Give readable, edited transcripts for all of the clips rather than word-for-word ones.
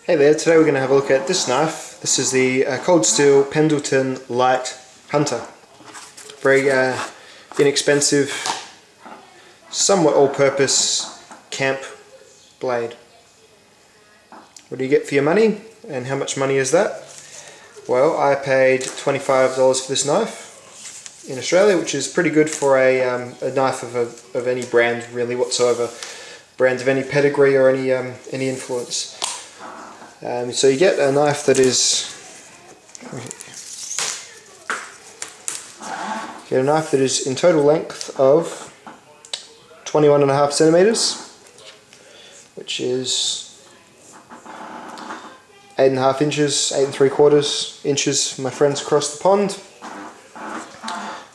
Hey there, today we're going to have a look at this knife. This is the cold steel Pendleton Lite Hunter. Very inexpensive, somewhat all-purpose camp blade. What do you get for your money, and how much money is that? Well, I paid $25 for this knife in Australia, which is pretty good for a knife of any brand really whatsoever. Brand of any pedigree or any influence. So you get a knife that is in total length of 21.5 centimeters, which is 8.5 inches, 8 3/4 inches for my friends across the pond.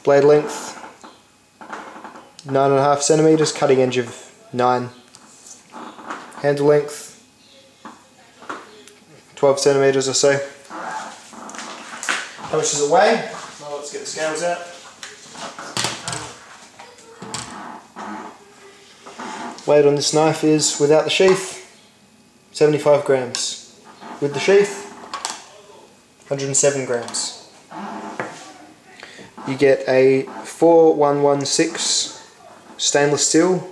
Blade length 9.5 centimeters, cutting edge of 9. Handle length 12 centimeters or so. How much does it weigh? Well, let's get the scales out. Weight on this knife is, without the sheath, 75 grams. With the sheath, 107 grams. You get a 4116 stainless steel,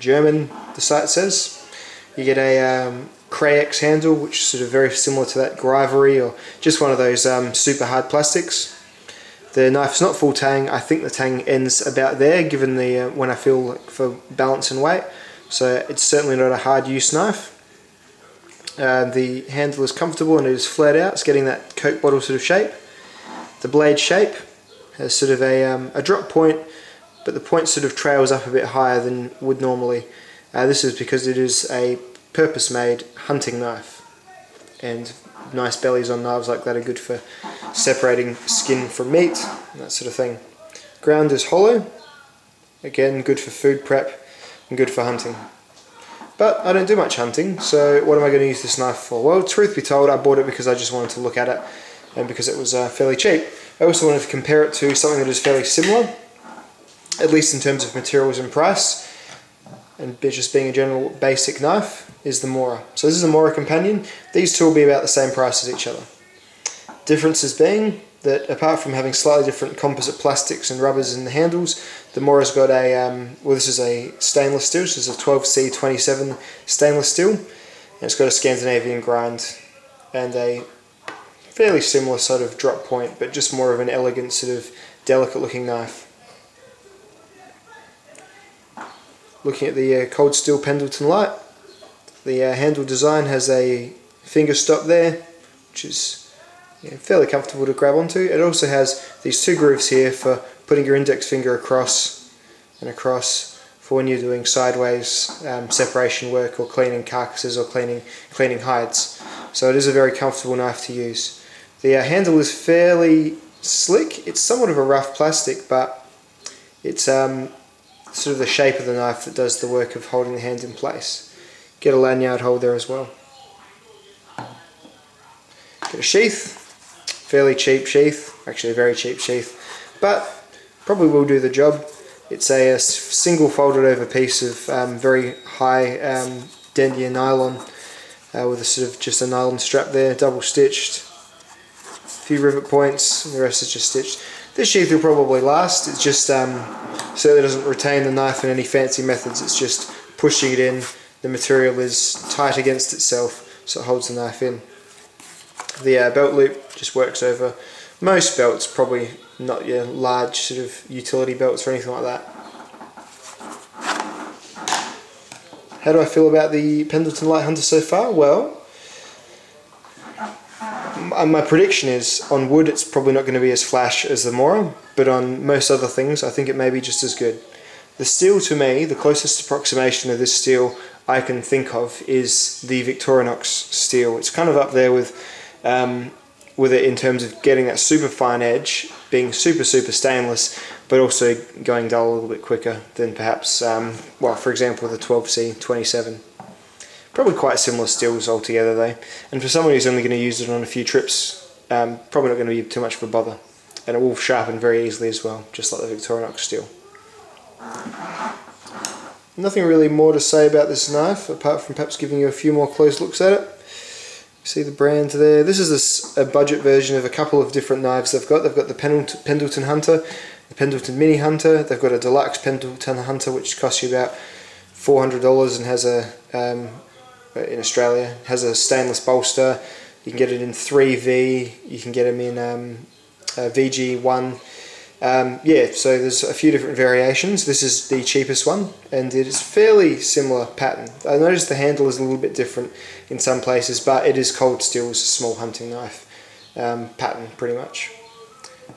German, the site says. You get a Crayex handle, which is sort of very similar to that Grivery, or just one of those super hard plastics. The knife's not full tang. I think the tang ends about there, given the when I feel like for balance and weight. So it's certainly not a hard use knife. The handle is comfortable and it is flared out. It's getting that Coke bottle sort of shape. The blade shape has sort of a drop point, but the point sort of trails up a bit higher than would normally. This is because it is a purpose-made hunting knife, and nice bellies on knives like that are good for separating skin from meat and that sort of thing. Ground is hollow, again good for food prep and good for hunting. But I don't do much hunting, so what am I going to use this knife for? Well, truth be told, I bought it because I just wanted to look at it and because it was fairly cheap. I also wanted to compare it to something that is fairly similar, at least in terms of materials and price, and just being a general basic knife, is the Mora. So this is a Mora Companion. These two will be about the same price as each other. Differences being that apart from having slightly different composite plastics and rubbers in the handles, the Mora's got a, well, this is a stainless steel, this is a 12C27 stainless steel, and it's got a Scandinavian grind and a fairly similar sort of drop point, but just more of an elegant sort of delicate looking knife. Looking at the cold steel Pendleton Lite, the handle design has a finger stop there, which is fairly comfortable to grab onto. It also has these two grooves here for putting your index finger across and across for when you're doing sideways separation work or cleaning carcasses or cleaning hides. So it is a very comfortable knife to use. The handle is fairly slick. It's somewhat of a rough plastic, but it's sort of the shape of the knife that does the work of holding the hand in place. Get a lanyard hold there as well. Get a sheath, fairly cheap sheath, actually a very cheap sheath, but probably will do the job. It's a single folded over piece of very high denier nylon with a sort of just a nylon strap there, double stitched, a few rivet points, and the rest is just stitched. This sheath will probably last. It's just certainly doesn't retain the knife in any fancy methods. It's just pushing it in. The material is tight against itself, so it holds the knife in. The belt loop just works over most belts, probably not your large sort of utility belts or anything like that. How do I feel about the Pendleton Lite Hunter so far? Well, my prediction is on wood it's probably not going to be as flash as the Mora, but on most other things I think it may be just as good. The steel, to me, the closest approximation of this steel I can think of is the Victorinox steel. It's kind of up there with it in terms of getting that super fine edge, being super stainless, but also going dull a little bit quicker than perhaps, well, for example, the 12C27. Probably quite similar steels altogether though, and for someone who's only going to use it on a few trips, probably not going to be too much of a bother, and it will sharpen very easily as well, just like the Victorinox steel. Nothing really more to say about this knife, apart from perhaps giving you a few more close looks at it. See the brand there. This is a budget version of a couple of different knives they've got. They've got the Pendleton Hunter, the Pendleton Mini Hunter. They've got a deluxe Pendleton Hunter which costs you about $400 and has a in Australia has a stainless bolster. You can get it in 3V. You can get them in VG1. Yeah, so there's a few different variations. This is the cheapest one, and it is fairly similar pattern. I noticed the handle is a little bit different in some places, but it is cold steel. It's a small hunting knife pattern, pretty much.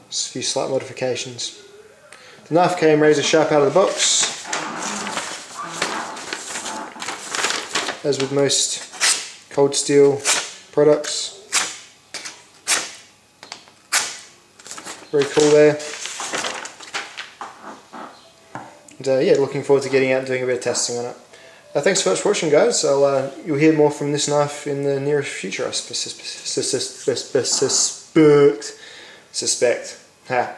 Just a few slight modifications. The knife came razor sharp out of the box, as with most cold steel products. Very cool there. And yeah, looking forward to getting out and doing a bit of testing on it. Thanks so much for watching, guys. You'll hear more from this knife in the nearest future, I suspect. Ha.